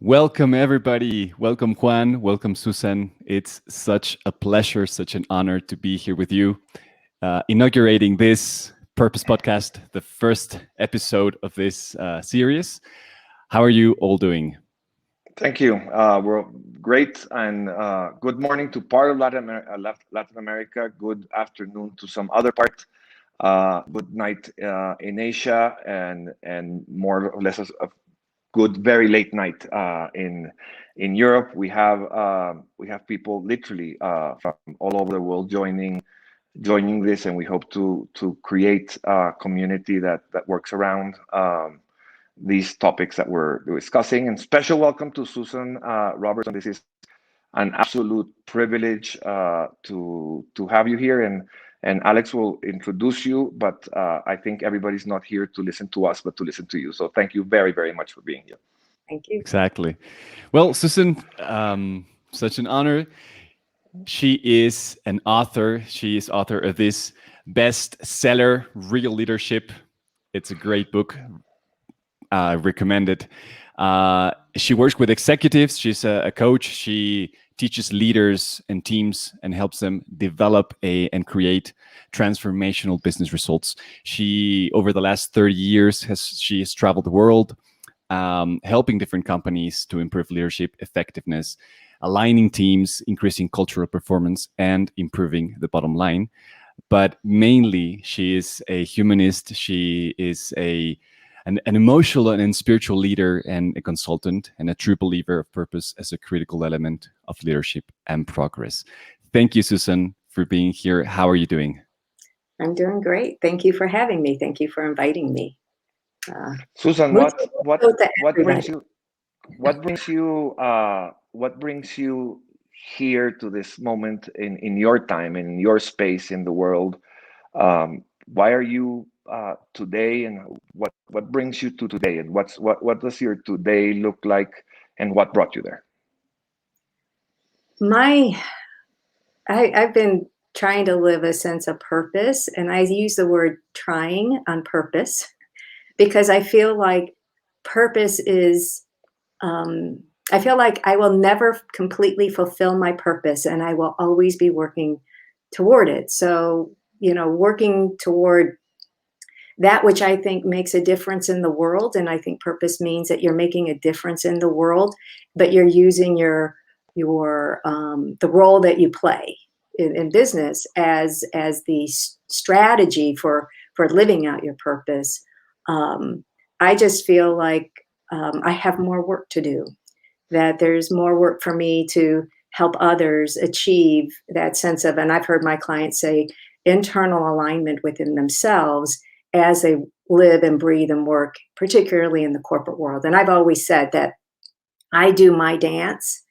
Welcome, everybody. Welcome, Juan. Welcome, Susan. It's such a pleasure, such an honor to be here with you, inaugurating this Purpose Podcast, the first episode of this series. How are you all doing? Thank you. We're great, and good morning to part of Latin America. Good afternoon to some other part. Good night in Asia, and more or less a good, very late night in Europe. We have people literally from all over the world joining this, and we hope to create a community that works around these topics that we're discussing. And special welcome to Susan Robertson. This is an absolute privilege to have you here, and Alex will introduce you, but I think everybody's not here to listen to us, but to listen to you. So thank you very, very much for being here. Thank you. Exactly. Well, Susan, such an honor. She is an author. She is author of this bestseller, Real Leadership. It's a great book. Recommended. She works with executives. She's a coach. She teaches leaders and teams and helps them develop and create transformational business results. She, over the last 30 years, she has traveled the world, helping different companies to improve leadership effectiveness, aligning teams, increasing cultural performance, and improving the bottom line. But mainly, she is a humanist. She is an emotional and spiritual leader and a consultant and a true believer of purpose as a critical element of leadership and progress. Thank you, Susan, for being here. How are you doing? I'm doing great. Thank you for having me. Thank you for inviting me. Susan, what brings you here to this moment in your time, in your space in the world? Why are you today, and what brings you to today, and what does your today look like, and what brought you there? I've been trying to live a sense of purpose, and I use the word trying on purpose because I feel like purpose is, I feel like I will never completely fulfill my purpose, and I will always be working toward it. So, working toward that which I think makes a difference in the world. And I think purpose means that you're making a difference in the world, but you're using the role that you play in business as the strategy for living out your purpose. I just feel like I have more work to do, that there's more work for me to help others achieve that sense of, and I've heard my clients say, internal alignment within themselves as they live and breathe and work, particularly in the corporate world. And I've always said that I do my dance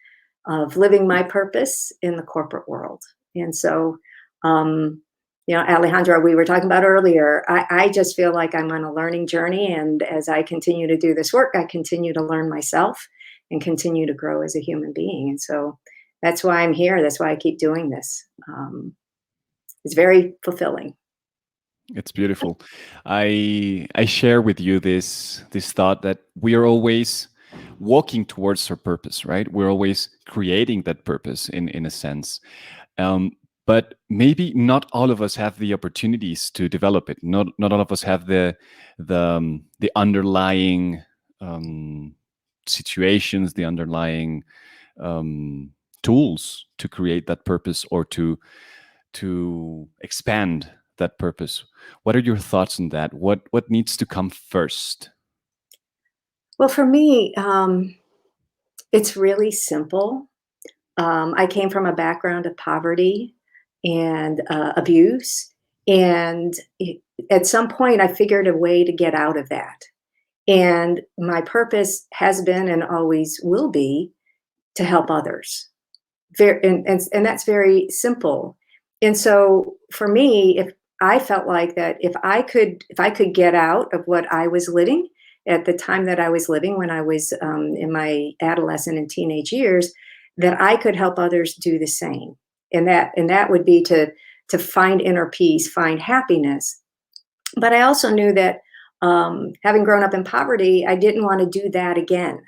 of living my purpose in the corporate world. And so, Alejandro, we were talking about earlier, I just feel like I'm on a learning journey. And as I continue to do this work, I continue to learn myself and continue to grow as a human being. And so that's why I'm here. That's why I keep doing this. It's very fulfilling. It's beautiful. I share with you this thought that we are always walking towards our purpose, right? We're always creating that purpose in a sense. But maybe not all of us have the opportunities to develop it. Not all of us have the underlying situations, the underlying tools to create that purpose or to expand that purpose. What are your thoughts on that? What needs to come first? Well, for me, it's really simple. I came from a background of poverty and abuse. And at some point, I figured a way to get out of that. And my purpose has been and always will be to help others. And that's very simple. And so for me, if I felt like that if I could get out of what I was living at the time that I was living when I was in my adolescent and teenage years, that I could help others do the same. And that would be to find inner peace, find happiness. But I also knew that having grown up in poverty, I didn't want to do that again.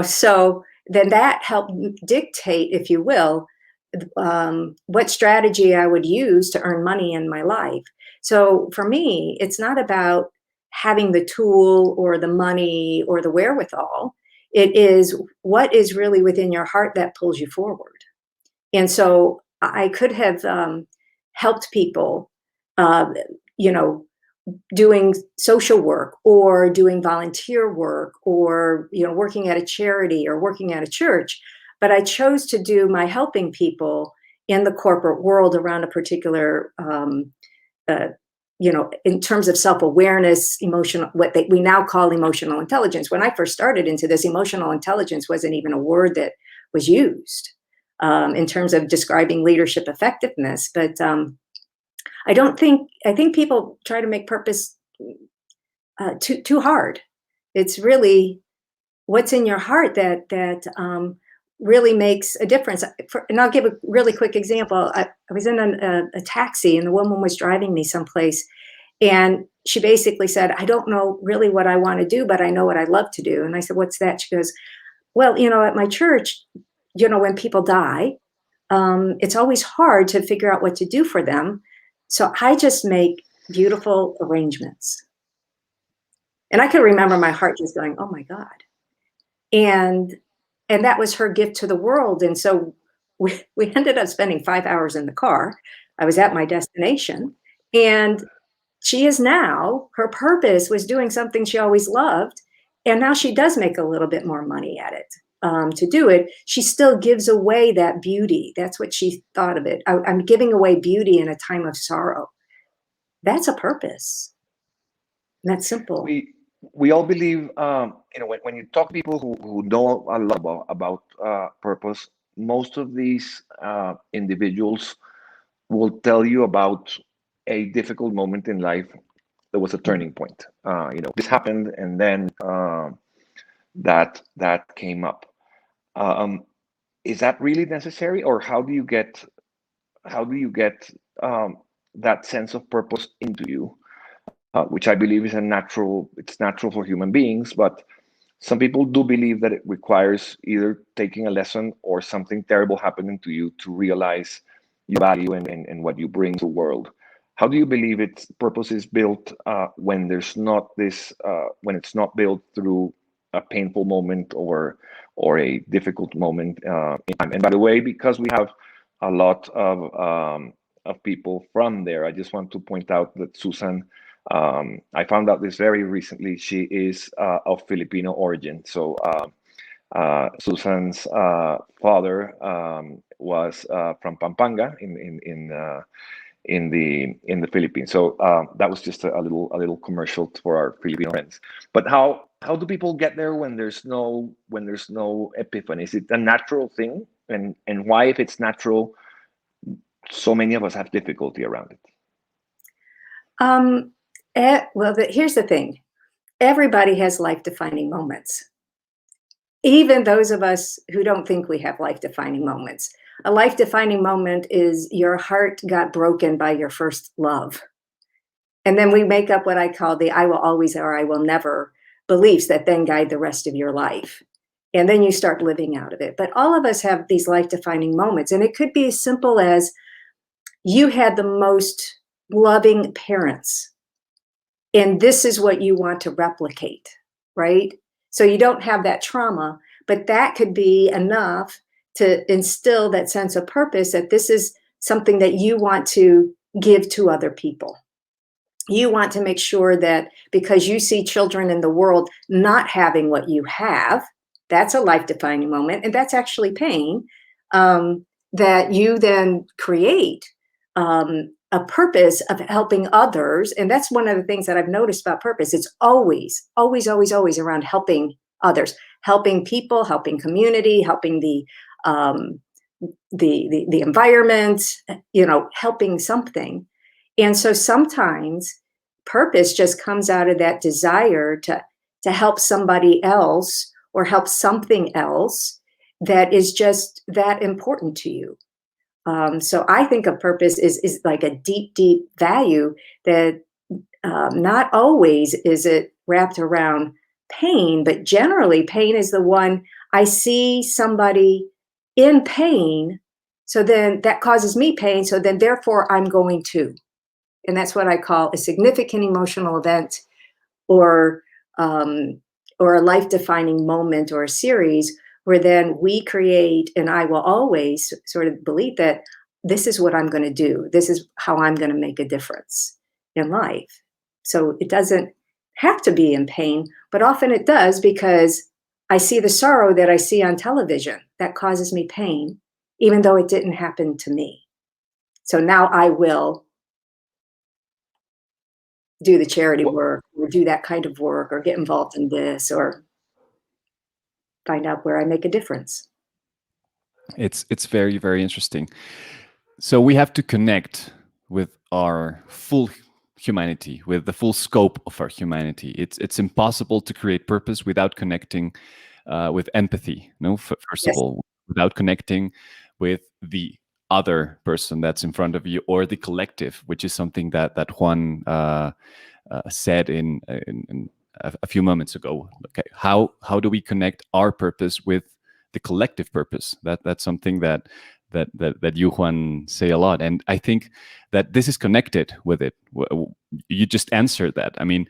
So then that helped dictate, if you will, what strategy I would use to earn money in my life. So for me, it's not about having the tool or the money or the wherewithal. It is what is really within your heart that pulls you forward. And so I could have helped people, uh, you know, doing social work or doing volunteer work or working at a charity or working at a church, but I chose to do my helping people in the corporate world around a particular uh, in terms of self-awareness, emotional, we now call emotional intelligence. When I first started into this, emotional intelligence wasn't even a word that was used in terms of describing leadership effectiveness. But I think people try to make purpose too hard. It's really what's in your heart that really makes a difference. And I'll give a really quick example. I was in a taxi, and the woman was driving me someplace, and she basically said, "I don't know really what I want to do, but I know what I love to do." And I said, "What's that?" She goes, "Well, at my church, when people die, it's always hard to figure out what to do for them. So I just make beautiful arrangements." And I can remember my heart just going, "Oh my God." And that was her gift to the world. And so we ended up spending 5 hours in the car. I was at my destination. And she is now, her purpose was doing something she always loved. And now she does make a little bit more money at it. To do it, she still gives away that beauty. That's what she thought of it. I'm giving away beauty in a time of sorrow. That's a purpose. And that's simple. We all believe, when you talk to people who know a lot about purpose, most of these individuals will tell you about a difficult moment in life that was a turning point. This happened, and then that came up. Is that really necessary, or how do you get that sense of purpose into you? Which I believe is it's natural for human beings, but some people do believe that it requires either taking a lesson or something terrible happening to you to realize your value and what you bring to the world. How do you believe its purpose is built when there's not when it's not built through a painful moment or a difficult moment in time? And by the way, because we have a lot of people from there, I just want to point out that Susan, I found out this very recently. She is of Filipino origin. So Susan's father was from Pampanga in the Philippines. So that was just a little commercial for our Filipino friends. But how do people get there when there's no epiphany? Is it a natural thing? And why, if it's natural, so many of us have difficulty around it? Well, here's the thing. Everybody has life-defining moments. Even those of us who don't think we have life-defining moments. A life-defining moment is your heart got broken by your first love. And then we make up what I call the I will always or I will never beliefs that then guide the rest of your life. And then you start living out of it. But all of us have these life-defining moments. And it could be as simple as you had the most loving parents, and this is what you want to replicate, right? So you don't have that trauma, but that could be enough to instill that sense of purpose, that this is something that you want to give to other people. You want to make sure that because you see children in the world not having what you have, that's a life-defining moment, and that's actually pain, that you then create a purpose of helping others. And that's one of the things that I've noticed about purpose. It's always, always, always, always around helping others, helping people, helping community, helping the environment, helping something. And so sometimes purpose just comes out of that desire to help somebody else or help something else that is just that important to you. So I think of purpose is like a deep, deep value that not always is it wrapped around pain, but generally pain is the one I see somebody in pain. So then that causes me pain. So then therefore I'm going to, and that's what I call a significant emotional event, or um, or a life-defining moment or a series, where then we create, and I will always sort of believe that this is what I'm going to do. This is how I'm going to make a difference in life. So it doesn't have to be in pain, but often it does, because I see the sorrow that I see on television that causes me pain, even though it didn't happen to me. So now I will do the charity What, work, or do that kind of work, or get involved in this, or find out where I make a difference. it's very, very interesting. So we have to connect with our full humanity, with the full scope of our humanity. It's impossible to create purpose without connecting with empathy. No, first of Yes. all, without connecting with the other person that's in front of you, or the collective, which is something that Juan said in a few moments ago. Okay, how do we connect our purpose with the collective purpose? That's something that you, Juan, say a lot, and I think that this is connected with it. You just answered that. I mean,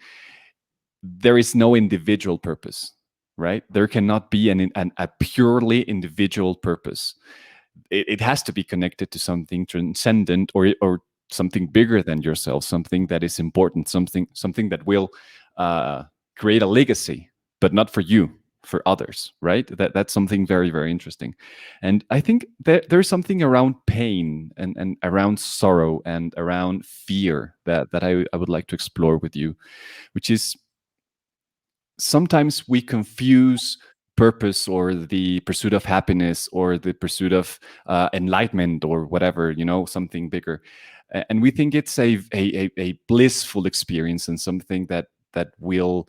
there is no individual purpose, right? There cannot be a purely individual purpose. It has to be connected to something transcendent, or something bigger than yourself, something that is important, something that will create a legacy, but not for you, for others, right? That's something very, very interesting. And I think that there's something around pain, and around sorrow, and around fear that I would like to explore with you, which is, sometimes we confuse purpose, or the pursuit of happiness, or the pursuit of enlightenment, or whatever, something bigger. And we think it's a blissful experience, and something that will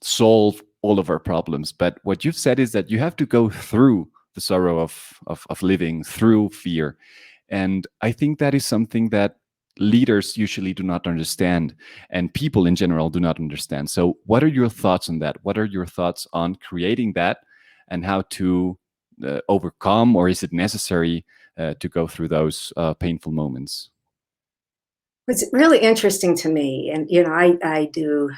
solve all of our problems. But what you've said is that you have to go through the sorrow of living, through fear. And I think that is something that leaders usually do not understand, and people in general do not understand. So what are your thoughts on that? What are your thoughts on creating that, and how to overcome, or is it necessary to go through those painful moments? It's really interesting to me. And, I do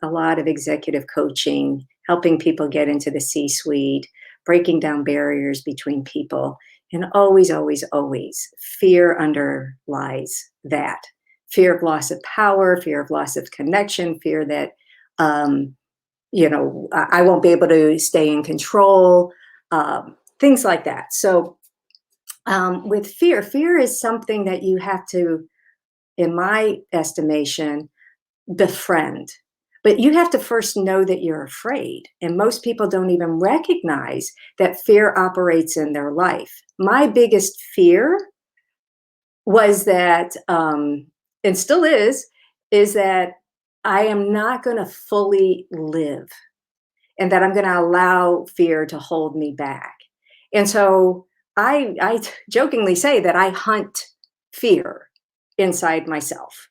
a lot of executive coaching, helping people get into the C-suite, breaking down barriers between people. And always, always, always, fear underlies that. Fear of loss of power, fear of loss of connection, fear that, um, I won't be able to stay in control, things like that. So, with fear is something that you have to, in my estimation, befriend. But you have to first know that you're afraid. And most people don't even recognize that fear operates in their life. My biggest fear was that, and still is that I am not going to fully live, and that I'm going to allow fear to hold me back. And so I jokingly say that I hunt fear inside myself.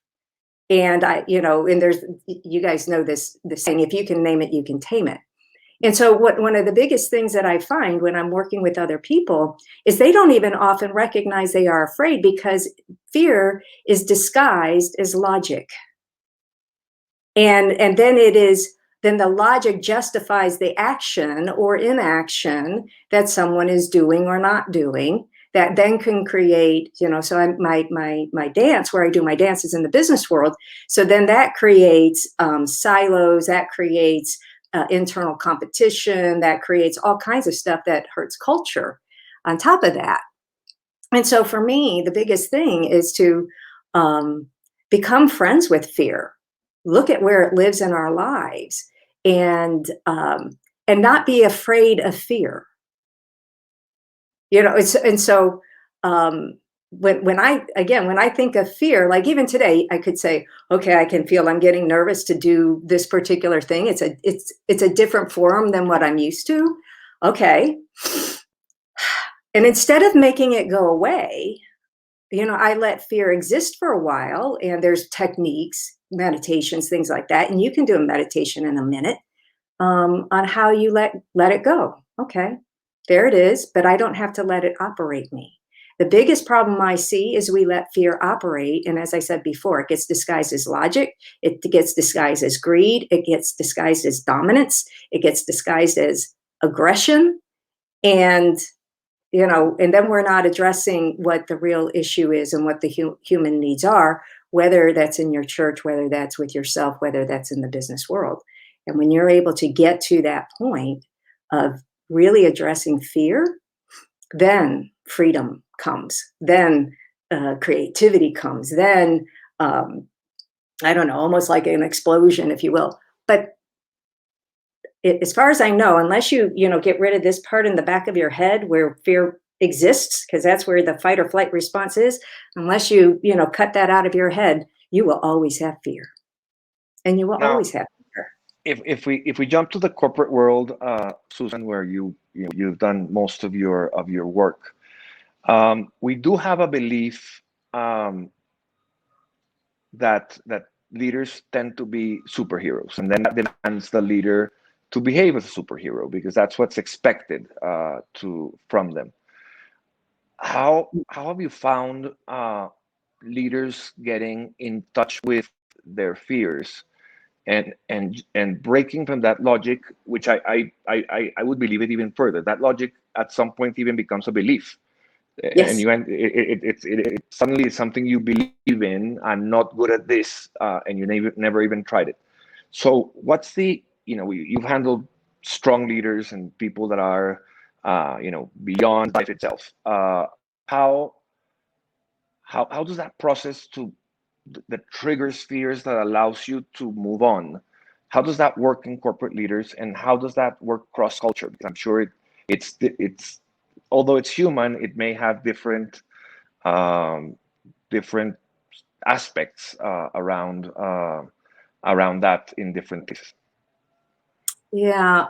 And and there's, you guys know this saying, if you can name it, you can tame it. And so one of the biggest things that I find when I'm working with other people is they don't even often recognize they are afraid, because fear is disguised as logic. And then the logic justifies the action or inaction that someone is doing or not doing, that then can create, so my dance, where I do my dances in the business world. So then that creates silos, that creates internal competition, that creates all kinds of stuff that hurts culture on top of that. And so for me, the biggest thing is to become friends with fear, look at where it lives in our lives, and not be afraid of fear. And so when I think of fear, like even today, I could say, okay, I can feel I'm getting nervous to do this particular thing. It's a different forum than what I'm used to. Okay. And instead of making it go away, I let fear exist for a while, and there's techniques, meditations, things like that. And you can do a meditation in a minute. on how you let it go. Okay, there it is, but I don't have to let it operate me. The biggest problem I see is we let fear operate. And as I said before, it gets disguised as logic. It gets disguised as greed. It gets disguised as dominance. It gets disguised as aggression. And, and then we're not addressing what the real issue is and what the human needs are, whether that's in your church, whether that's with yourself, whether that's in the business world. And when you're able to get to that point of really addressing fear, then freedom comes, then creativity comes, then I don't know, almost like an explosion, if you will. But as far as I know, unless you get rid of this part in the back of your head where fear exists, because that's where the fight or flight response is, unless you cut that out of your head, you will always have fear, and you will Now, always have fear. if we jump to the corporate world, Susan, where you've done most of your work, we do have a belief that leaders tend to be superheroes, and then that demands the leader to behave as a superhero because that's what's expected from them. How have you found leaders getting in touch with their fears and breaking from that logic, which I would believe it even further. That logic at some point even becomes a belief, and Yes. it suddenly is something you believe in. I'm not good at this, and you never even tried it. So what's you've handled strong leaders and people that are beyond life itself. How does that process that triggers fears that allows you to move on? How does that work in corporate leaders, and how does that work cross culture? Because I'm sure it's although it's human, it may have um, different aspects around that in different places. Yeah.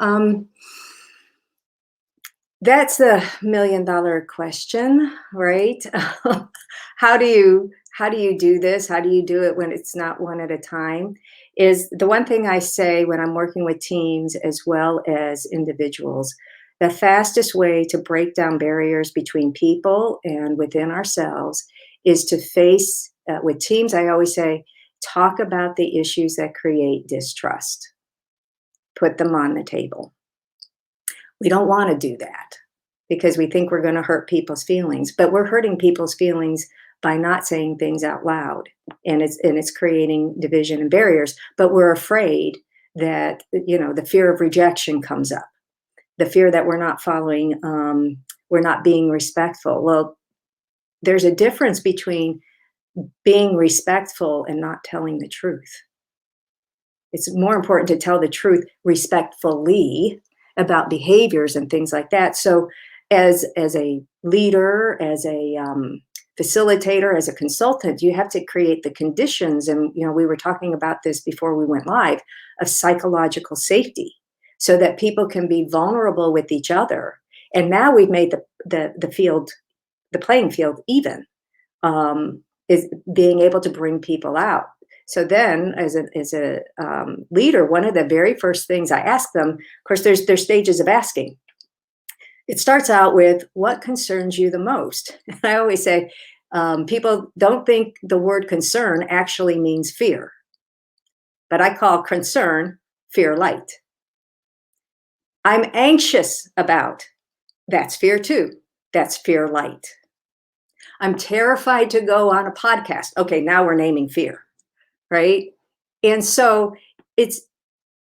That's the $1,000,000 question, right? How do you do this? How do you do it when it's not one at a time? Is the one thing I say when I'm working with teams as well as individuals. The fastest way to break down barriers between people and within ourselves is to face, with teams, I always say, talk about the issues that create distrust. Put them on the table. We don't want to do that because we think we're going to hurt people's feelings, but we're hurting people's feelings by not saying things out loud, and it's creating division and barriers. But we're afraid that the fear of rejection comes up, the fear that we're not following, we're not being respectful. Well, there's a difference between being respectful and not telling the truth. It's more important to tell the truth respectfully about behaviors and things like that. So as a leader, as a facilitator, as a consultant, you have to create the conditions. And, we were talking about this before we went live, of psychological safety so that people can be vulnerable with each other. And now we've made the playing field even, is being able to bring people out. So then as a leader, one of the very first things I ask them, of course, there's stages of asking. It starts out with, what concerns you the most? And I always say, people don't think the word concern actually means fear, but I call concern fear light. I'm anxious about, that's fear too. That's fear light. I'm terrified to go on a podcast. Okay, now we're naming fear, right? And so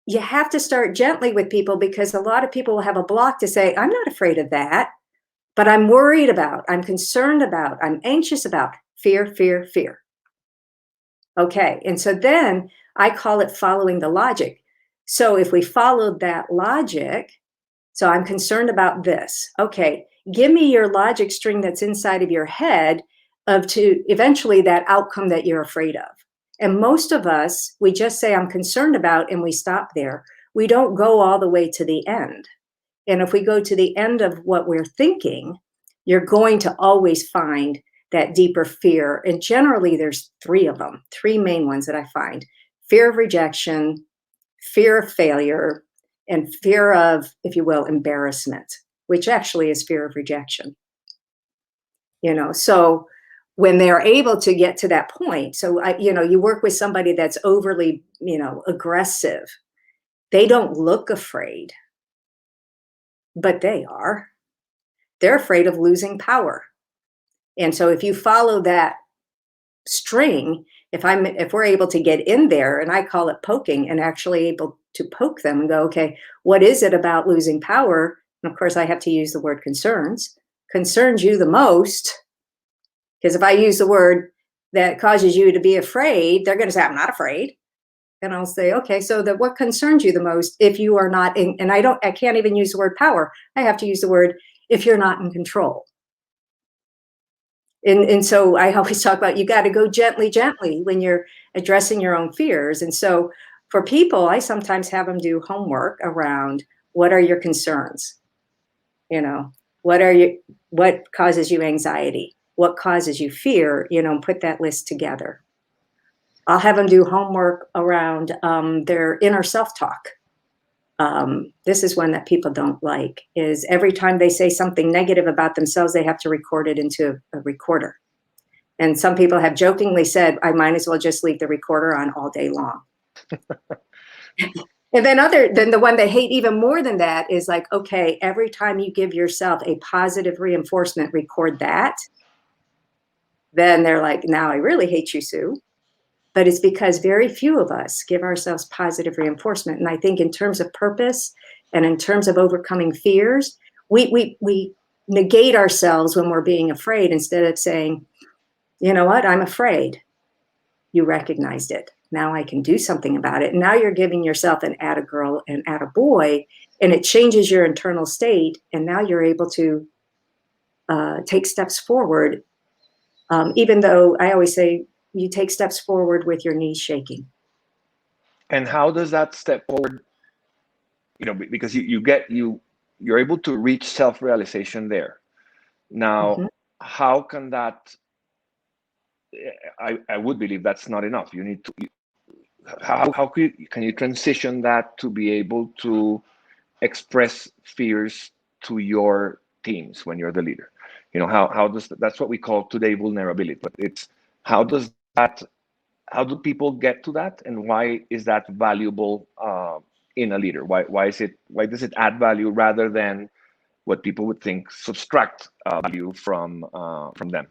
you have to start gently with people, because a lot of people will have a block to say, I'm not afraid of that, but I'm worried about, I'm concerned about, I'm anxious about fear, fear, fear. Okay, and so then I call it following the logic. So if we followed that logic, so I'm concerned about this. Okay, give me your logic string that's inside of your head to eventually that outcome that you're afraid of. And most of us, we just say, I'm concerned about, and we stop there. We don't go all the way to the end. And if we go to the end of what we're thinking, you're going to always find that deeper fear. And generally, there's three of them, three main ones that I find: fear of rejection, fear of failure, and fear of, if you will, embarrassment, which actually is fear of rejection. So when they're able to get to that point, so you work with somebody that's overly, aggressive. They don't look afraid, but they are. They're afraid of losing power. And so if you follow that string, if we're able to get in there, and I call it poking, and actually able to poke them and go, okay, what is it about losing power? And of course, I have to use the word concerns you the most. Because if I use the word that causes you to be afraid, they're going to say, I'm not afraid. And I'll say, okay, so what concerns you the most if you are not in, and I can't even use the word power. I have to use the word if you're not in control. And so I always talk about, you got to go gently when you're addressing your own fears. And so for people, I sometimes have them do homework around, what are your concerns? What causes you anxiety? What causes you fear? Put that list together. I'll have them do homework around their inner self-talk. This is one that people don't like, is every time they say something negative about themselves, they have to record it into a recorder. And some people have jokingly said, I might as well just leave the recorder on all day long. And then the one they hate even more than that is like, okay, every time you give yourself a positive reinforcement, record that. Then they're like, now I really hate you, Sue. But it's because very few of us give ourselves positive reinforcement. And I think in terms of purpose and in terms of overcoming fears, we negate ourselves when we're being afraid, instead of saying, you know what, I'm afraid. You recognized it. Now I can do something about it. And now you're giving yourself an atta girl and atta boy, and it changes your internal state. And now you're able to take steps forward, even though I always say you take steps forward with your knees shaking. And how does that step forward, because you're able to reach self-realization there. Now, how can that, I would believe that's not enough. You need to, how can you transition that to be able to express fears to your teams when you're the leader? How does that's what we call today vulnerability, but it's how do people get to that, and why is that valuable in a leader? Why does it add value rather than what people would think subtract value from them?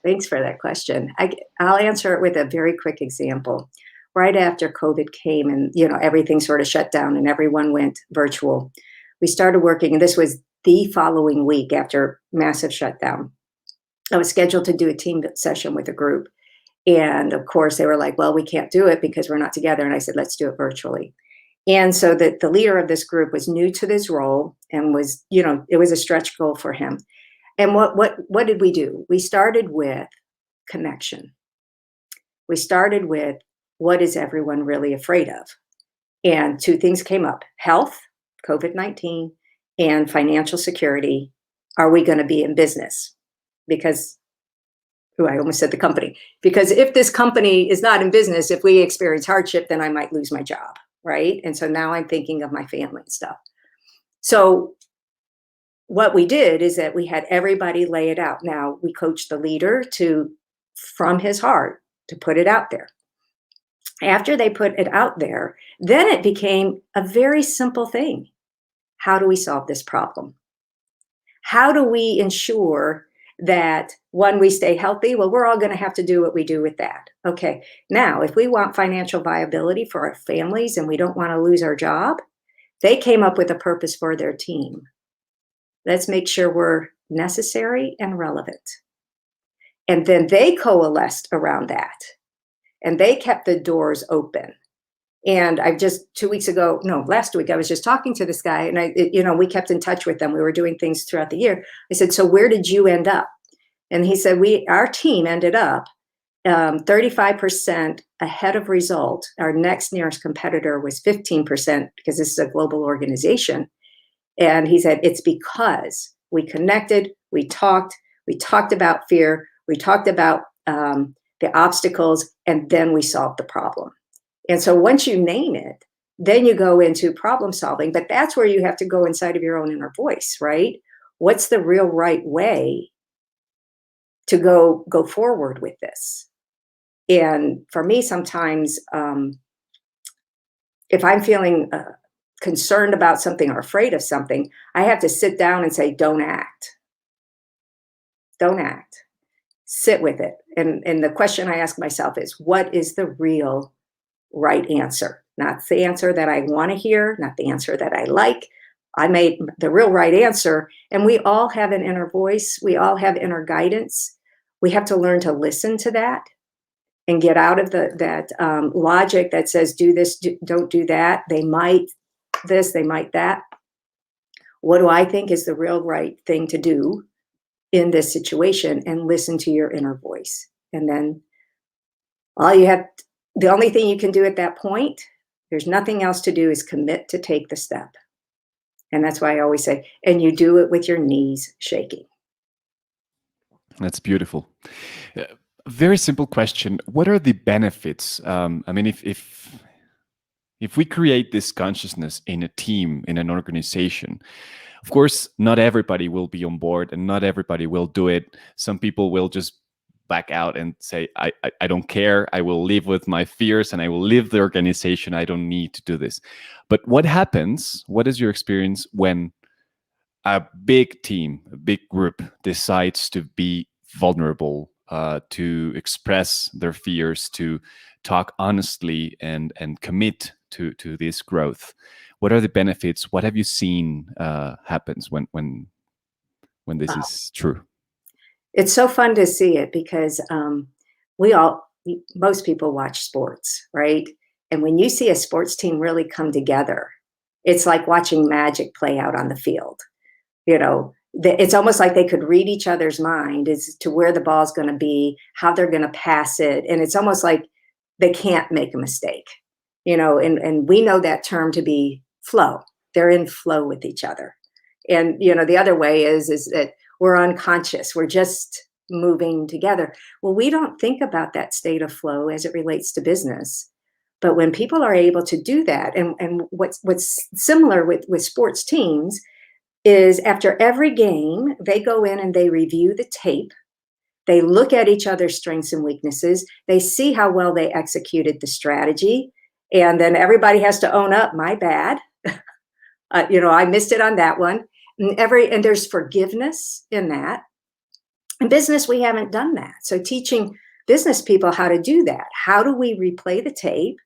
Thanks for that question. I'll answer it with a very quick example. Right after COVID came and everything sort of shut down and everyone went virtual, we started working, and this was the following week after massive shutdown. I was scheduled to do a team session with a group. And of course, they were like, well, we can't do it because we're not together. And I said, let's do it virtually. And so the leader of this group was new to this role and was, it was a stretch goal for him. And what did we do? We started with connection. We started with, what is everyone really afraid of? And two things came up: health, COVID-19, and financial security. Are we going to be in business? Because, I almost said the company. Because if this company is not in business, if we experience hardship, then I might lose my job, right? And so now I'm thinking of my family and stuff. So what we did is that we had everybody lay it out. Now we coached the leader from his heart, to put it out there. After they put it out there, then it became a very simple thing. How do we solve this problem? How do we ensure that, one, we stay healthy? Well, we're all going to have to do what we do with that. Okay. Now, if we want financial viability for our families and we don't want to lose our job, they came up with a purpose for their team. Let's make sure we're necessary and relevant. And then they coalesced around that. And they kept the doors open. And last week, I was just talking to this guy, and we kept in touch with them. We were doing things throughout the year. I said, so where did you end up? And he said, our team ended up 35% ahead of result. Our next nearest competitor was 15%, because this is a global organization. And he said, it's because we connected, we talked about fear, we talked about the obstacles, and then we solved the problem. And so once you name it, Then you go into problem solving, but that's where you have to go inside of your own inner voice, right? What's the real right way to go forward with this? And for me, sometimes if I'm feeling concerned about something or afraid of something, I have to sit down and say, don't act. Don't act. Sit with it. And the question I ask myself is, what is the real right answer? Not the answer that I want to hear, not the answer that I like. I made the real right answer. And we all have an inner voice. We all have inner guidance. We have to learn to listen to that and get out of that logic that says, do this, don't do that. They might this, they might that. What do I think is the real right thing to do in this situation? And listen to your inner voice. And then the only thing you can do at that point, there's nothing else to do, is commit to take the step. And that's why I always say, and you do it with your knees shaking. That's beautiful. Very simple question. What are the benefits? I mean, if we create this consciousness in a team, in an organization, of course, not everybody will be on board and not everybody will do it. Some people will just back out and say, I don't care. I will live with my fears and I will leave the organization. I don't need to do this. But what happens? What is your experience when a big team, a big group decides to be vulnerable, to express their fears, to talk honestly and commit to this growth? What are the benefits? What have you seen happens when this is true? It's so fun to see it because most people watch sports, right? And when you see a sports team really come together, it's like watching magic play out on the field. You know, it's almost like they could read each other's mind as to where the ball's going to be, how they're going to pass it. And it's almost like they can't make a mistake, you know, and we know that term to be flow. They're in flow with each other. And, you know, the other way is that we're unconscious. We're just moving together. Well, we don't think about that state of flow as it relates to business. But when people are able to do that, and what's similar with sports teams is after every game, they go in and they review the tape. They look at each other's strengths and weaknesses. They see how well they executed the strategy. And then everybody has to own up, my bad. You know, I missed it on that one. And there's forgiveness in that. In business, we haven't done that. So teaching business people how to do that. How do we replay the tape?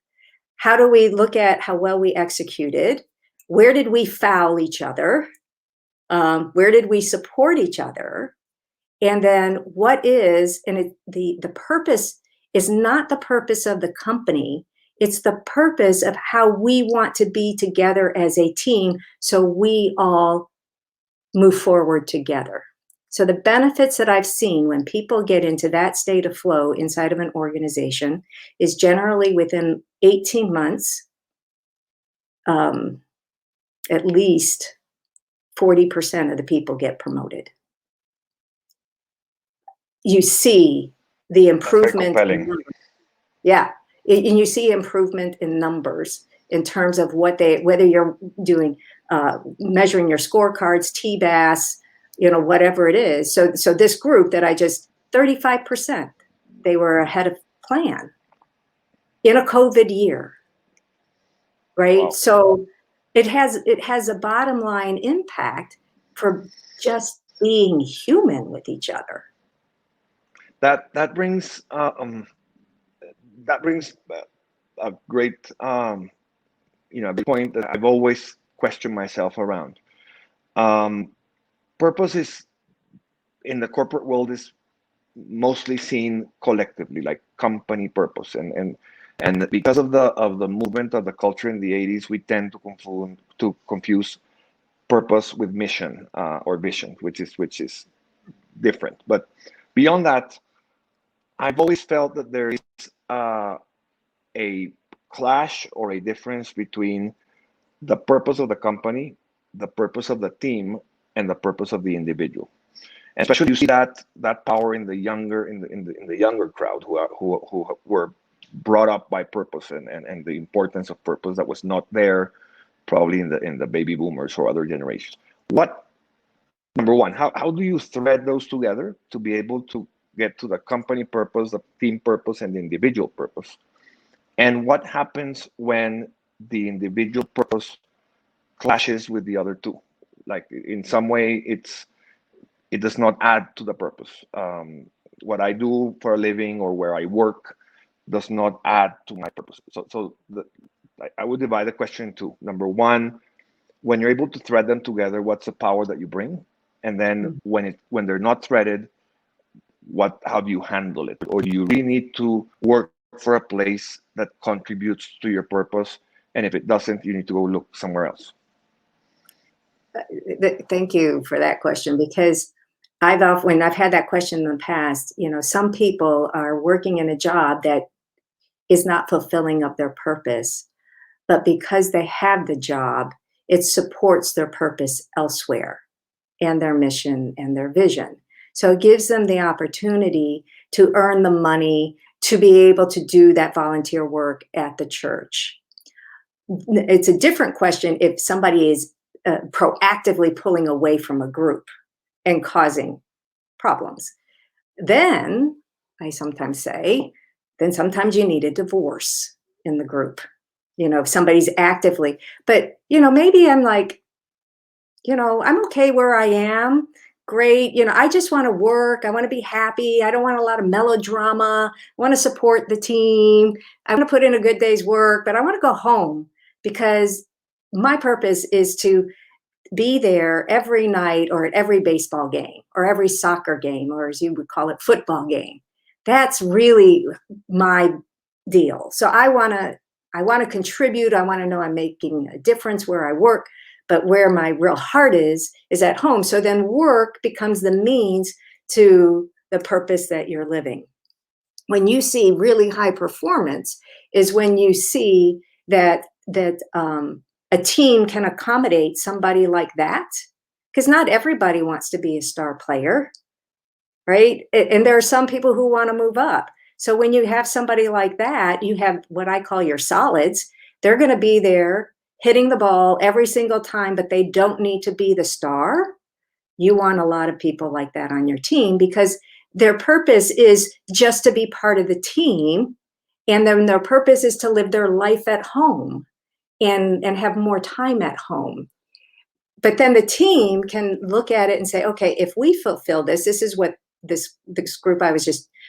How do we look at how well we executed? Where did we foul each other? Where did we support each other? And then the purpose is not the purpose of the company. It's the purpose of how we want to be together as a team so we all move forward together. So the benefits that I've seen when people get into that state of flow inside of an organization is generally within 18 months, at least 40% of the people get promoted. You see the improvement. Yeah. And you see improvement in numbers in terms of whether you're doing, measuring your scorecards, TBAS, you know, whatever it is. So this group that 35%, they were ahead of plan in a COVID year, right? Wow. So it has a bottom line impact for just being human with each other. That brings a great a big point that I've always questioned myself around. Purpose is in the corporate world is mostly seen collectively, like company purpose, and because of the movement of the culture in the 80s, we tend to confuse purpose with mission or vision, which is different. But beyond that, I've always felt that there is a clash or a difference between the purpose of the company, the purpose of the team, and the purpose of the individual. And especially you see that power in the younger crowd who were brought up by purpose and the importance of purpose that was not there probably in the baby boomers or other generations. What, number one, how do you thread those together to be able to get to the company purpose, the team purpose, and the individual purpose? And what happens when the individual purpose clashes with the other two? Like in some way, it does not add to the purpose. What I do for a living or where I work does not add to my purpose. I would divide the question into number one, when you're able to thread them together, what's the power that you bring? And then when they're not threaded, how do you handle it? Or do you really need to work for a place that contributes to your purpose? And if it doesn't, you need to go look somewhere else. Thank you for that question, because when I've had that question in the past, some people are working in a job that is not fulfilling of their purpose, but because they have the job, it supports their purpose elsewhere and their mission and their vision. So it gives them the opportunity to earn the money to be able to do that volunteer work at the church. It's a different question if somebody is proactively pulling away from a group and causing problems. Then I sometimes say, then sometimes you need a divorce in the group. If somebody's actively, but maybe I'm like, I'm okay where I am. Great. I just want to work. I want to be happy. I don't want a lot of melodrama. I want to support the team. I want to put in a good day's work, but I want to go home because my purpose is to be there every night or at every baseball game or every soccer game, or as you would call it, football game. That's really my deal. So I want to contribute. I want to know I'm making a difference where I work, but where my real heart is at home. So then work becomes the means to the purpose that you're living. When you see really high performance is when you see that a team can accommodate somebody like that, because not everybody wants to be a star player, right? And there are some people who want to move up. So when you have somebody like that, you have what I call your solids. They're going to be there hitting the ball every single time, but they don't need to be the star. You want a lot of people like that on your team because their purpose is just to be part of the team. And then their purpose is to live their life at home and have more time at home. But then the team can look at it and say, okay, if we fulfill this is what this group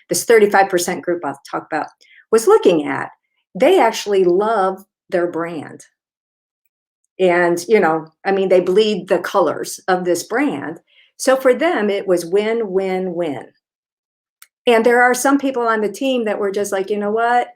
this 35% group I'll talk about was looking at. They actually love their brand. And, they bleed the colors of this brand. So for them, it was win, win, win. And there are some people on the team that were just like, you know what?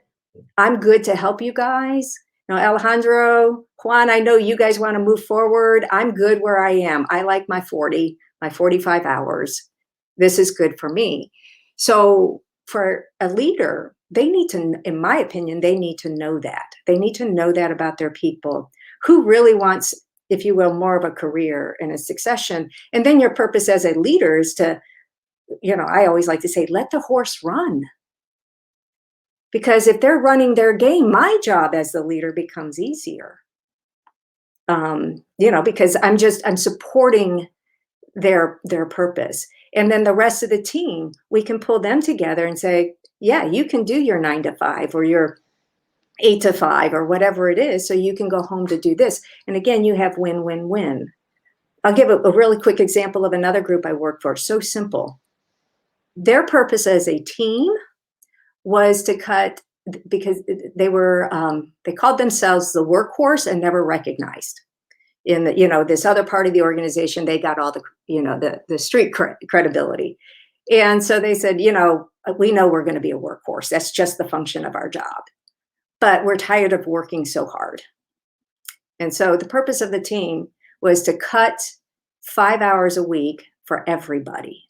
I'm good to help you guys. Alejandro, Juan, I know you guys want to move forward. I'm good where I am. I like my 45 hours. This is good for me. So for a leader, they need to, in my opinion, they need to know that. They need to know that about their people. Who really wants, if you will, more of a career and a succession? And then your purpose as a leader is to, I always like to say, let the horse run. Because if they're running their game, my job as the leader becomes easier. Because I'm supporting their purpose. And then the rest of the team, we can pull them together and say, yeah, you can do your 9 to 5 or your 8 to 5 or whatever it is. So you can go home to do this. And again, you have win, win, win. I'll give a really quick example of another group I work for. So simple. Their purpose as a team was to cut, because they called themselves the workhorse and never recognized. In the, this other part of the organization, they got all the street credibility. And so they said, we know we're going to be a workhorse. That's just the function of our job. But we're tired of working so hard. And so the purpose of the team was to cut 5 hours a week for everybody.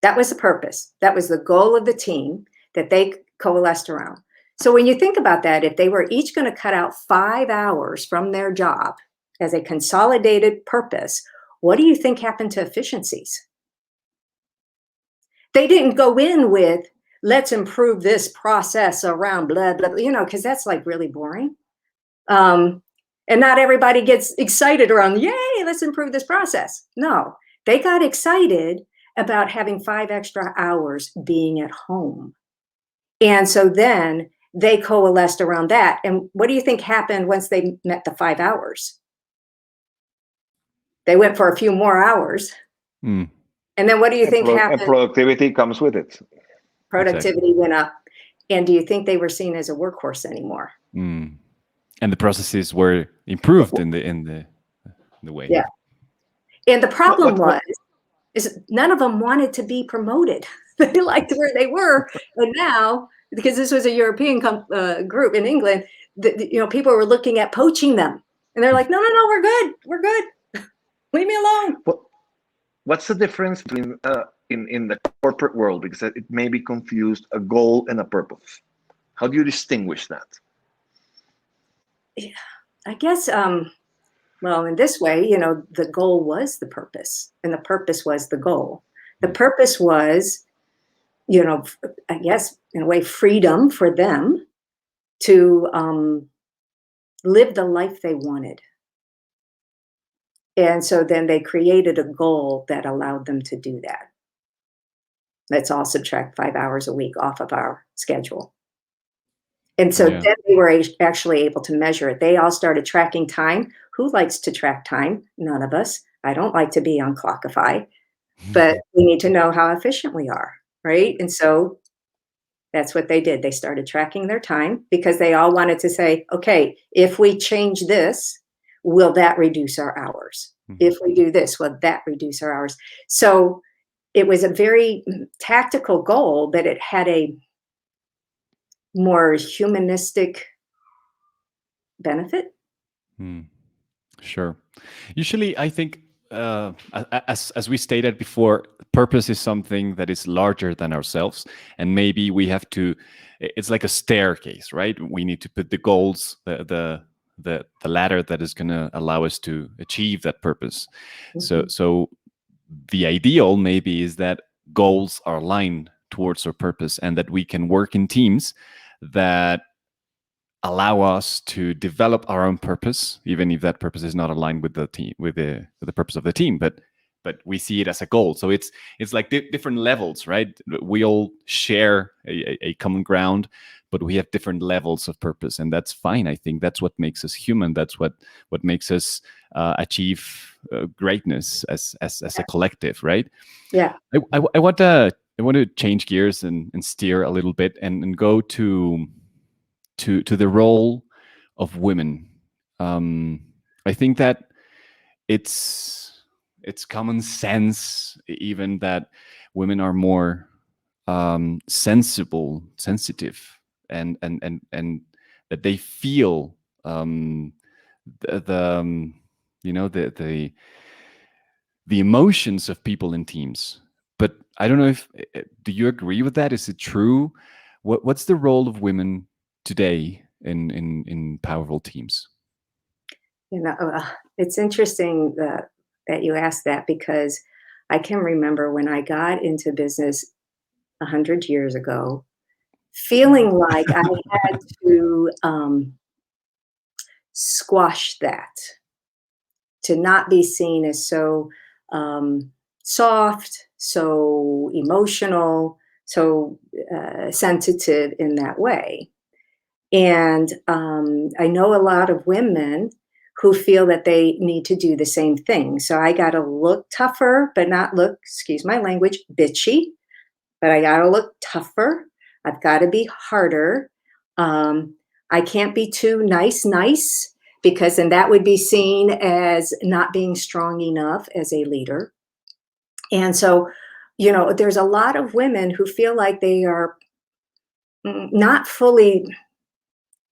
That was the purpose. That was the goal of the team that they coalesced around. So when you think about that, if they were each going to cut out 5 hours from their job as a consolidated purpose, what do you think happened to efficiencies? They didn't go in with, let's improve this process around blah, blah, you know, because that's like really boring. And not everybody gets excited around, yay, let's improve this process. No, they got excited about having 5 extra hours being at home. And so then they coalesced around that. And what do you think happened once they met the 5 hours? They went for a few more hours. Mm. And then what do you think And happened? productivity comes with it. Productivity went up. And do you think they were seen as a workhorse anymore? Mm. And the processes were improved in the way. Yeah. And the problem is none of them wanted to be promoted. They liked where they were. And now, because this was a European group in England, you know, people were looking at poaching them. And they're like, no, we're good. We're good. Leave me alone. What's the difference between in the corporate world? Because it may be confused, a goal and a purpose. How do you distinguish that? Yeah, I guess, well, in this way, you know, the goal was the purpose and the purpose was the goal. The purpose was, you know, I guess in a way, freedom for them to live the life they wanted. And so then they created a goal that allowed them to do that. Let's all subtract 5 hours a week off of our schedule. And so then they were actually able to measure it. They all started tracking time. Who likes to track time? None of us. I don't like to be on Clockify, but we need to know how efficient we are, right? And so that's what they did. They started tracking their time because they all wanted to say, okay, if we change this, will that reduce our hours? If we do this, will that reduce our hours? So it was a very tactical goal, but it had a more humanistic benefit. Sure. Usually, I think, as we stated before, purpose is something that is larger than ourselves, and maybe we have to. It's like a staircase, right? We need to put the goals, the ladder that is going to allow us to achieve that purpose. So the ideal maybe is that goals are aligned towards our purpose, and that we can work in teams that allow us to develop our own purpose, even if that purpose is not aligned with the team, with the purpose of the team. But we see it as a goal. So it's like different levels, right? We all share a common ground, but we have different levels of purpose, and that's fine. I think that's what makes us human. That's what makes us achieve greatness as a collective, right? Yeah. I want to change gears and steer a little bit and go to the role of women. I think that it's common sense even that women are more sensitive, and that they feel the you know, the emotions of people in teams. But I don't know if do you agree with that? Is it true? What's the role of women today in powerful teams? You know, it's interesting that you asked that, because I can remember when I got into business 100 years ago, feeling like I had to squash that, to not be seen as so soft, so emotional, so sensitive in that way. And I know a lot of women who feel that they need to do the same thing. So I got to look tougher, but not look, excuse my language, bitchy, but I got to look tougher. I've got to be harder. I can't be too nice, because then that would be seen as not being strong enough as a leader. And so, you know, there's a lot of women who feel like they are not fully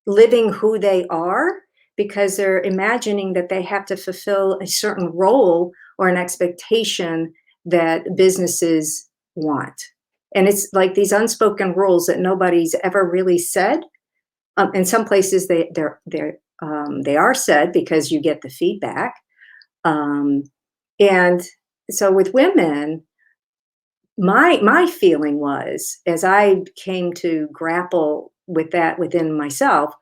living who they are, because they're imagining that they have to fulfill a certain role or an expectation that businesses want. And it's like these unspoken rules that nobody's ever really said. In some places they are said because you get the feedback. And so with women, my feeling was, as I came to grapple with that within myself,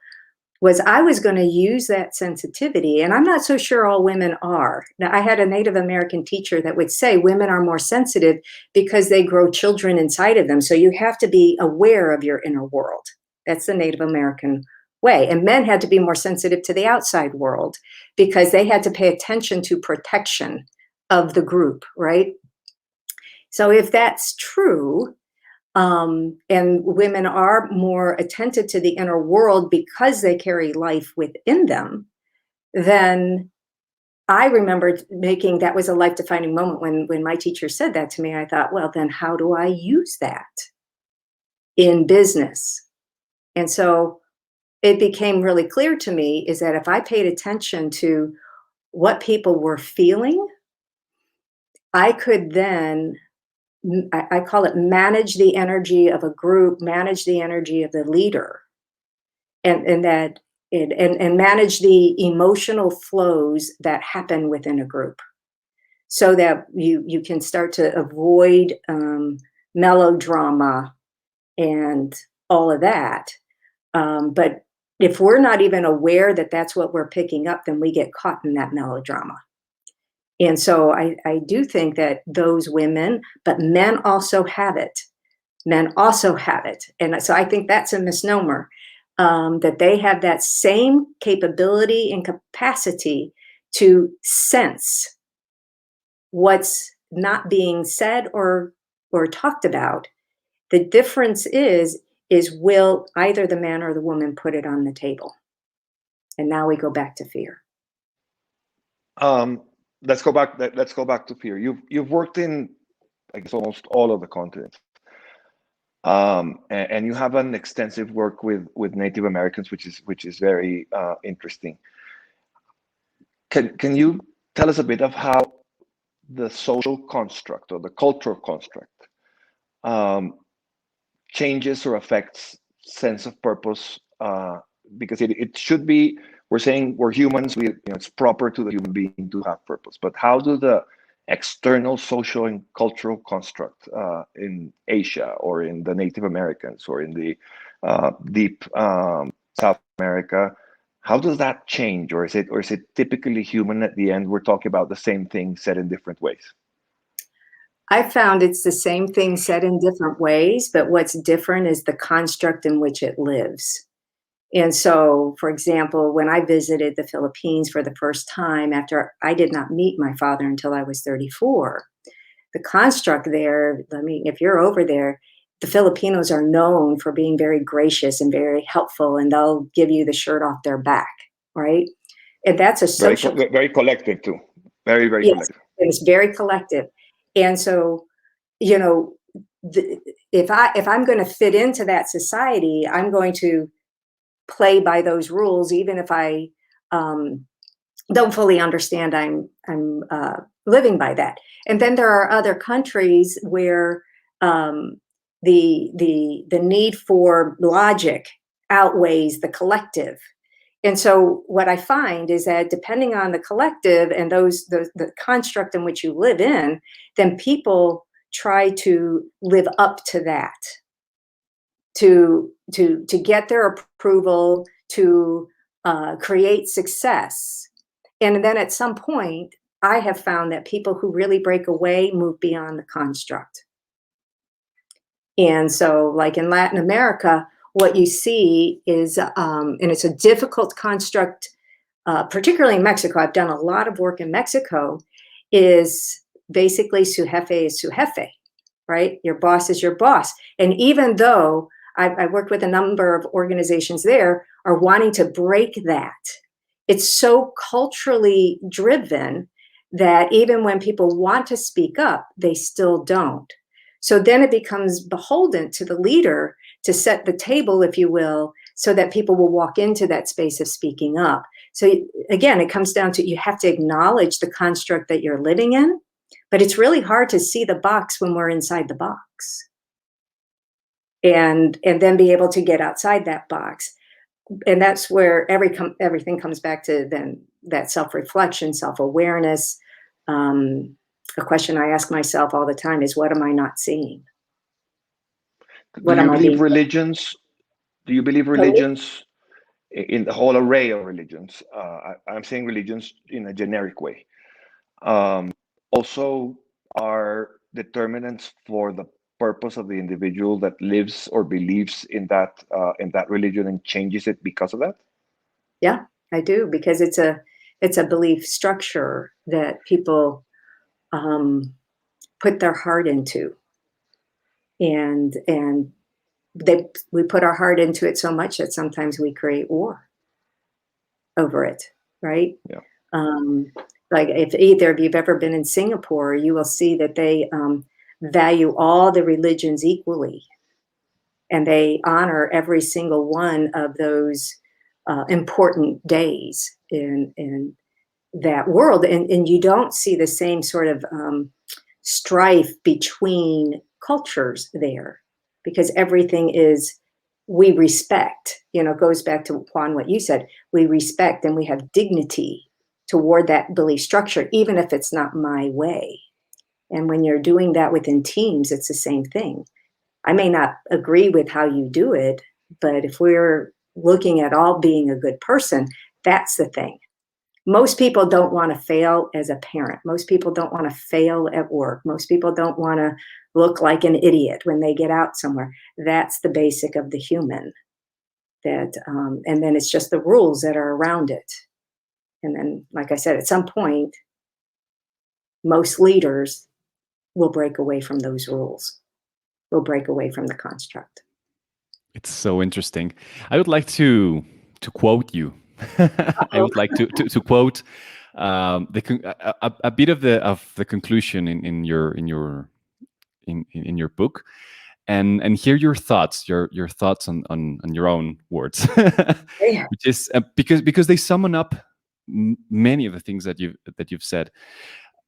was I was going to use that sensitivity. And I'm not so sure all women are. Now, I had a Native American teacher that would say women are more sensitive because they grow children inside of them. So you have to be aware of your inner world. That's the Native American way. And men had to be more sensitive to the outside world because they had to pay attention to protection of the group, right? So if that's true, and women are more attentive to the inner world because they carry life within them, then I remember making, that was a life-defining moment when my teacher said that to me. I thought, well, then how do I use that in business? And so it became really clear to me is that if I paid attention to what people were feeling, I could then, I call it, manage the energy of a group, manage the energy of the leader, and that and manage the emotional flows that happen within a group, so that you can start to avoid melodrama and all of that. But if we're not even aware that that's what we're picking up, then we get caught in that melodrama. And so I do think that those women, but men also have it. Men also have it. And so I think that's a misnomer, that they have that same capability and capacity to sense what's not being said or talked about. The difference is will either the man or the woman put it on the table? And now we go back to fear. Let's go back. Let's go back to fear. You've worked in, I guess, almost all of the continents, and you have an extensive work with Native Americans, which is very interesting. Can you tell us a bit of how the social construct or the cultural construct changes or affects sense of purpose? Because it should be, we're saying we're humans, it's proper to the human being to have purpose, but how do the external social and cultural construct in Asia or in the Native Americans or in the deep South America, how does that change? Or is it typically human at the end? We're talking about the same thing said in different ways. I found it's the same thing said in different ways, but what's different is the construct in which it lives. And so, for example, when I visited the Philippines for the first time, after I did not meet my father until I was 34, the construct there, I mean, if you're over there, the Filipinos are known for being very gracious and very helpful, and they'll give you the shirt off their back, right? And that's a social... Very collective too. Very, very yes, collective. It's very collective. And so, you know, if I'm going to fit into that society, I'm going to play by those rules, even if I don't fully understand I'm living by that. And then there are other countries where the need for logic outweighs the collective. And so what I find is that depending on the collective and the construct in which you live in, then people try to live up to that, to get their approval, to create success. And then at some point, I have found that people who really break away move beyond the construct. And so, like in Latin America, what you see is, and it's a difficult construct, particularly in Mexico. I've done a lot of work in Mexico, is basically su jefe is su jefe, right? Your boss is your boss. And even though I worked with a number of organizations there are wanting to break that, it's so culturally driven that even when people want to speak up, they still don't. So then it becomes beholden to the leader to set the table, if you will, so that people will walk into that space of speaking up. So again, it comes down to, you have to acknowledge the construct that you're living in, but it's really hard to see the box when we're inside the box. And then be able to get outside that box. And that's where everything comes back to then that self-reflection, self-awareness, a question I ask myself all the time is, what am I not seeing? Do What you am I believe being? religions? Do you believe religions in the whole array of religions? I'm saying religions in a generic way. Also are determinants for the purpose of the individual that lives or believes in that religion and changes it because of that? Yeah, I do, because it's a belief structure that people put their heart into, and we put our heart into it so much that sometimes we create war over it, right? Yeah. Um, like, if either of you've ever been in Singapore, you will see that they value all the religions equally, and they honor every single one of those important days in that world. And you don't see the same sort of strife between cultures there, because everything is, we respect, goes back to Juan, what you said, we respect and we have dignity toward that belief structure, even if it's not my way. And when you're doing that within teams, it's the same thing. I may not agree with how you do it, but if we're looking at all being a good person, that's the thing. Most people don't want to fail as a parent. Most people don't want to fail at work. Most people don't want to look like an idiot when they get out somewhere. That's the basic of the human. And then it's just the rules that are around it. And then, like I said, at some point, most leaders will break away from those rules, will break away from the construct. It's so interesting. I would like to quote you. I would like to quote a bit of the conclusion in your book, and hear your thoughts, your thoughts on your own words, Yeah. which is because they sum up many of the things that you've said.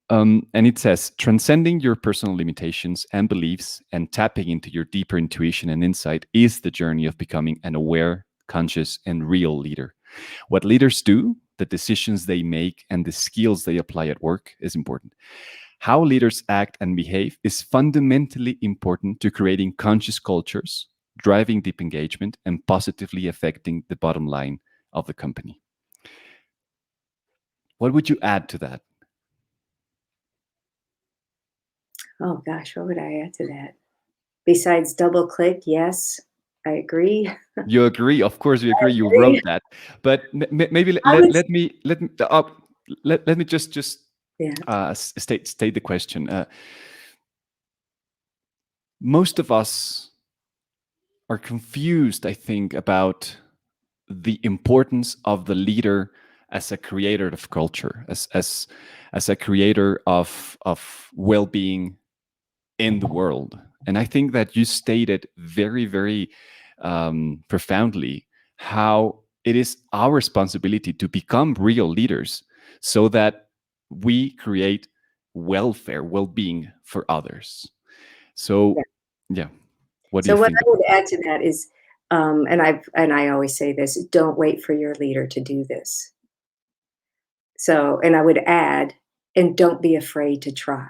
And it says, transcending your personal limitations and beliefs and tapping into your deeper intuition and insight is the journey of becoming an aware, conscious, and real leader. What leaders do, the decisions they make, and the skills they apply at work is important. How leaders act and behave is fundamentally important to creating conscious cultures, driving deep engagement, and positively affecting the bottom line of the company. What would you add to that? Oh gosh, what would I add to that? Besides double click, yes, I agree. You agree, of course, you agree. I You agree. wrote that, but maybe I would, let me just yeah. state the question. Most of us are confused, I think, about the importance of the leader as a creator of culture, as a creator of well-being in the world. And I think that you stated very, very profoundly how it is our responsibility to become real leaders so that we create welfare, well-being for others. So, yeah, what do So you what think I would add to that is, and I always say this: don't wait for your leader to do this. So, and I would add, and don't be afraid to try.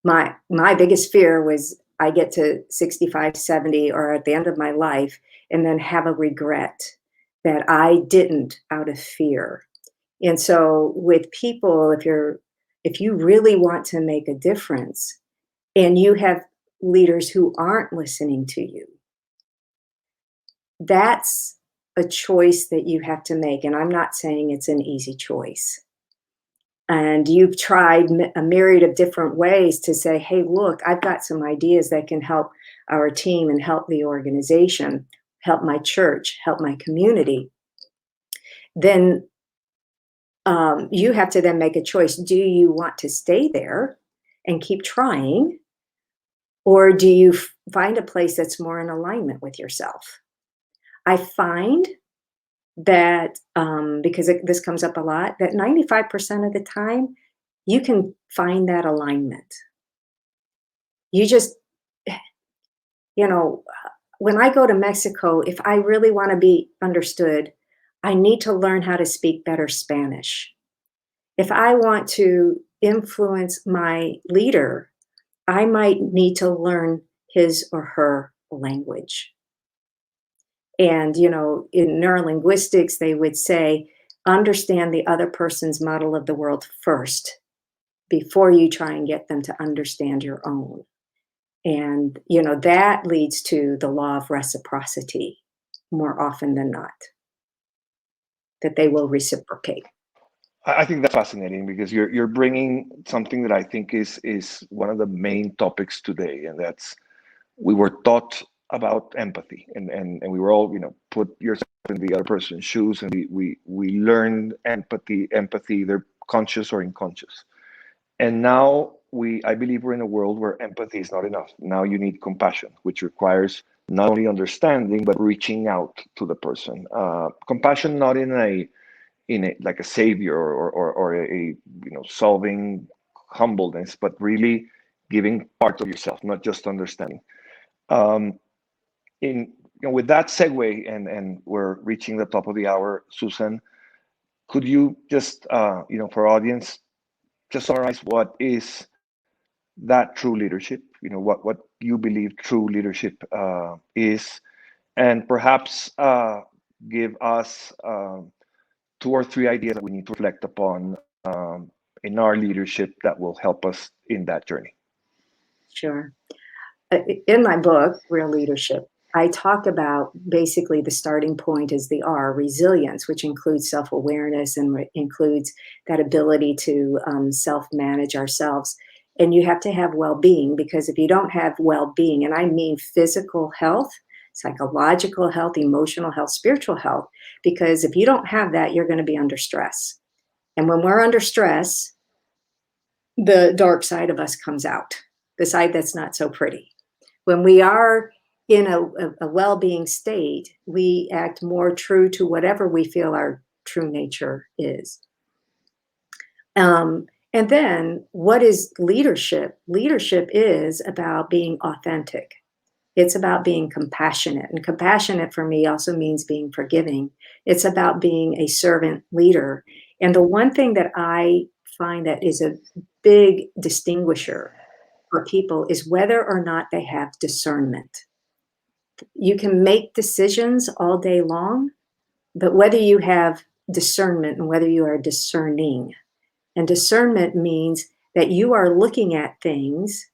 My biggest fear was I get to 65, 70, or at the end of my life, and then have a regret that I didn't out of fear. And so with people, if you really want to make a difference and you have leaders who aren't listening to you, that's a choice that you have to make. And I'm not saying it's an easy choice. And you've tried a myriad of different ways to say, hey, look, I've got some ideas that can help our team and help the organization, help my church, help my community. Then you have to then make a choice. Do you want to stay there and keep trying? Or do you find a place that's more in alignment with yourself? I find that, because this comes up a lot, that 95% of the time, you can find that alignment. You just, when I go to Mexico, if I really want to be understood, I need to learn how to speak better Spanish. If I want to influence my leader, I might need to learn his or her language. And, you know, in neurolinguistics, they would say, understand the other person's model of the world first before you try and get them to understand your own. And, you know, that leads to the law of reciprocity more often than not, that they will reciprocate. I think that's fascinating because you're bringing something that I think is one of the main topics today, and that's we were taught about empathy, and we were all, you know, put yourself in the other person's shoes, and we learned empathy either conscious or unconscious. And now I believe we're in a world where empathy is not enough. Now you need compassion, which requires not only understanding but reaching out to the person. Compassion, not in a like a savior or a, you know, solving humbleness, but really giving part of yourself, not just understanding. Um, in you know, with that segue, and we're reaching the top of the hour, Susan, could you just you know, for our audience, just summarize what is that true leadership? You know, what you believe true leadership is, and perhaps give us two or three ideas that we need to reflect upon in our leadership that will help us in that journey. Sure. In my book, Real Leadership, I talk about basically the starting point is the R, resilience, which includes self-awareness and includes that ability to self-manage ourselves. And you have to have well-being, because if you don't have well-being, and I mean physical health, psychological health, emotional health, spiritual health, because if you don't have that, you're going to be under stress. And when we're under stress, the dark side of us comes out, the side that's not so pretty. When we are in a well-being state, we act more true to whatever we feel our true nature is. And then what is leadership? Leadership is about being authentic. It's about being compassionate. And compassionate for me also means being forgiving. It's about being a servant leader. And the one thing that I find that is a big distinguisher for people is whether or not they have discernment. You can make decisions all day long, but whether you have discernment and whether you are discerning. And discernment means that you are looking at things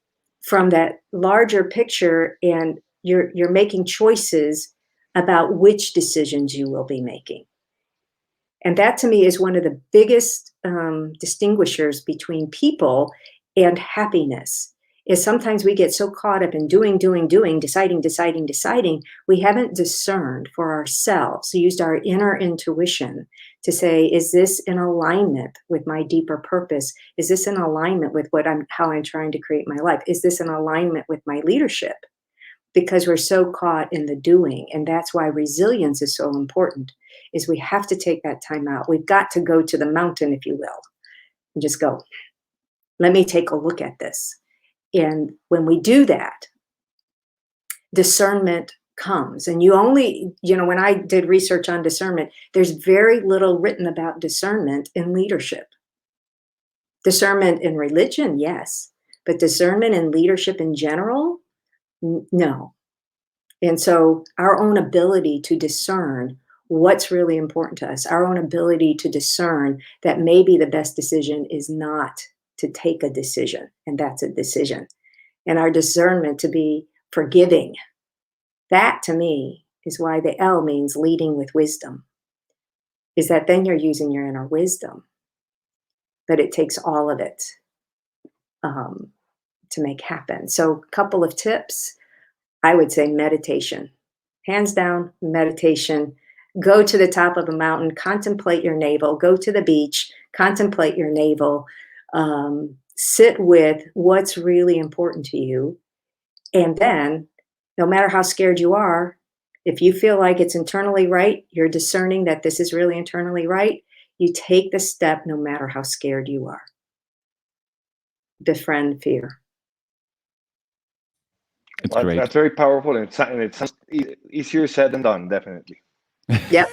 from that larger picture, and you're making choices about which decisions you will be making. And that to me is one of the biggest distinguishers between people and happiness, is sometimes we get so caught up in doing, deciding. We haven't discerned for ourselves. We used our inner intuition to say, is this in alignment with my deeper purpose? Is this in alignment with how I'm trying to create my life? Is this in alignment with my leadership? Because we're so caught in the doing. And that's why resilience is so important, is we have to take that time out. We've got to go to the mountain, if you will, and just go, let me take a look at this. And when we do that, discernment comes. And you only, you know, when I did research on discernment, there's very little written about discernment in leadership. Discernment in religion, yes, but discernment in leadership in general, no. And so our own ability to discern what's really important to us, our own ability to discern that maybe the best decision is not to take a decision, and that's a decision. And our discernment to be forgiving, that to me is why the L means leading with wisdom, is that then you're using your inner wisdom. But it takes all of it to make happen. So a couple of tips, I would say meditation. Hands down, meditation. Go to the top of a mountain, contemplate your navel. Go to the beach, contemplate your navel. Sit with what's really important to you. And then, no matter how scared you are, if you feel like it's internally right, you're discerning that this is really internally right, you take the step no matter how scared you are. Befriend fear. It's Well, great. that's very powerful, and it sounds easier said than done, definitely. Yep.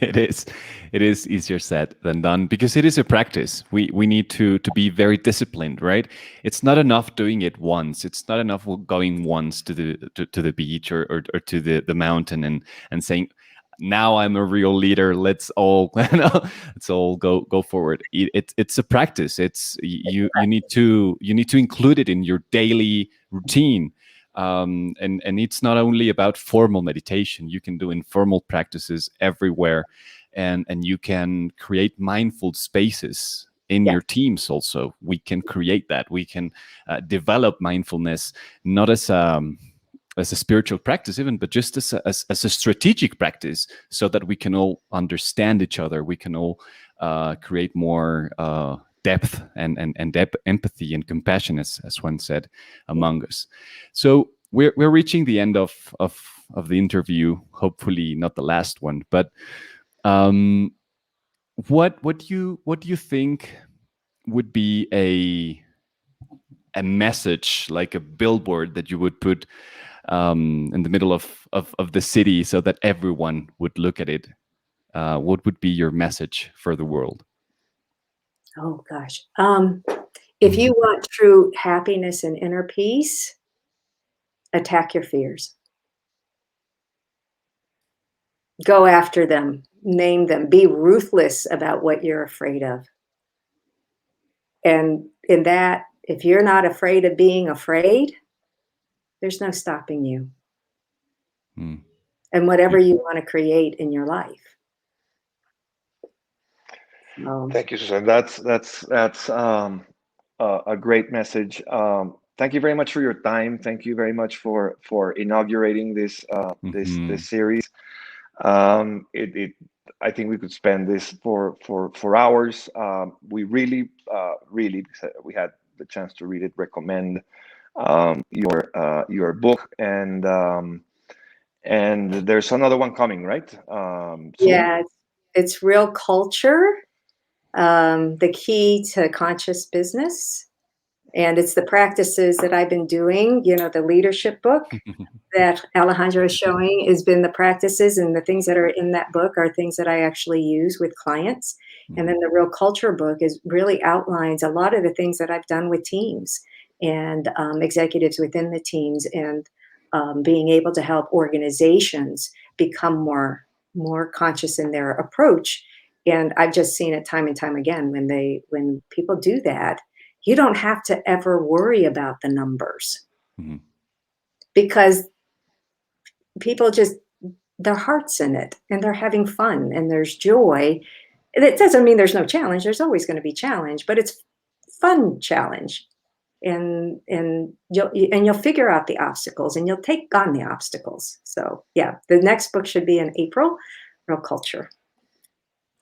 It is. It is easier said than done because it is a practice. We need to be very disciplined, right? It's not enough doing it once. It's not enough going once to the beach or to the mountain and saying, now I'm a real leader. Let's all let's all go forward. It's a practice. It's you need to include it in your daily routine. And it's not only about formal meditation. You can do informal practices everywhere, and you can create mindful spaces in Yeah. your teams. Also, we can create that. We can develop mindfulness not as a spiritual practice even, but just as a strategic practice, so that we can all understand each other. We can all create more depth and depth, empathy and compassion, as one said, among us. So we're reaching the end of the interview. Hopefully not the last one, but what do you think would be a message, like a billboard that you would put in the middle of the city so that everyone would look at it? What would be your message for the world? Oh gosh. If you want true happiness and inner peace, attack your fears. Go after them, name them, be ruthless about what you're afraid of. And in that, if you're not afraid of being afraid, there's no stopping you. Mm. And whatever you want to create in your life. Thank you, Susan. That's a great message. Thank you very much for your time. Thank you very much for inaugurating this this series. I think we could spend this for hours. We really we had the chance to read it. Recommend your book, and there's another one coming, right? Soon? Yeah, it's real culture, the key to conscious business. And it's the practices that I've been doing, the leadership book that Alejandro is showing has been the practices, and the things that are in that book are things that I actually use with clients. And then the real culture book really outlines a lot of the things that I've done with teams and executives within the teams, and being able to help organizations become more conscious in their approach. And I've just seen it time and time again, when people do that, you don't have to ever worry about the numbers, because people just, their heart's in it and they're having fun and there's joy. It doesn't mean there's no challenge. There's always going to be challenge, but it's fun challenge. And you'll figure out the obstacles and you'll take on the obstacles. So yeah, the next book should be in April, Real Culture.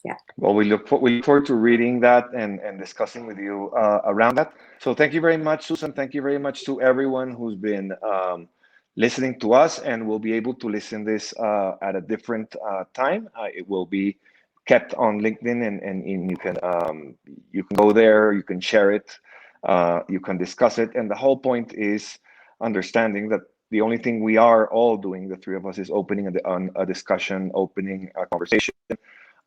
Yeah. Well, we look forward to reading that and discussing with you around that. So thank you very much, Susan. Thank you very much to everyone who's been listening to us, and will be able to listen this at a different time. It will be kept on LinkedIn, and you can go there, you can share it, you can discuss it. And the whole point is understanding that the only thing we are all doing, the three of us, is opening a discussion, opening a conversation,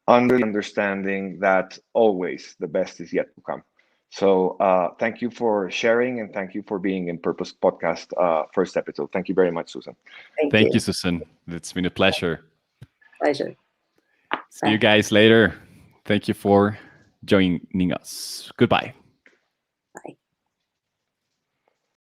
under the understanding that always the best is yet to come. So thank you for sharing, and thank you for being in Purpose Podcast first episode. Thank you very much, Susan. Thank you, Susan. It's been a pleasure. Pleasure. See you guys later. Thank you for joining us. Goodbye.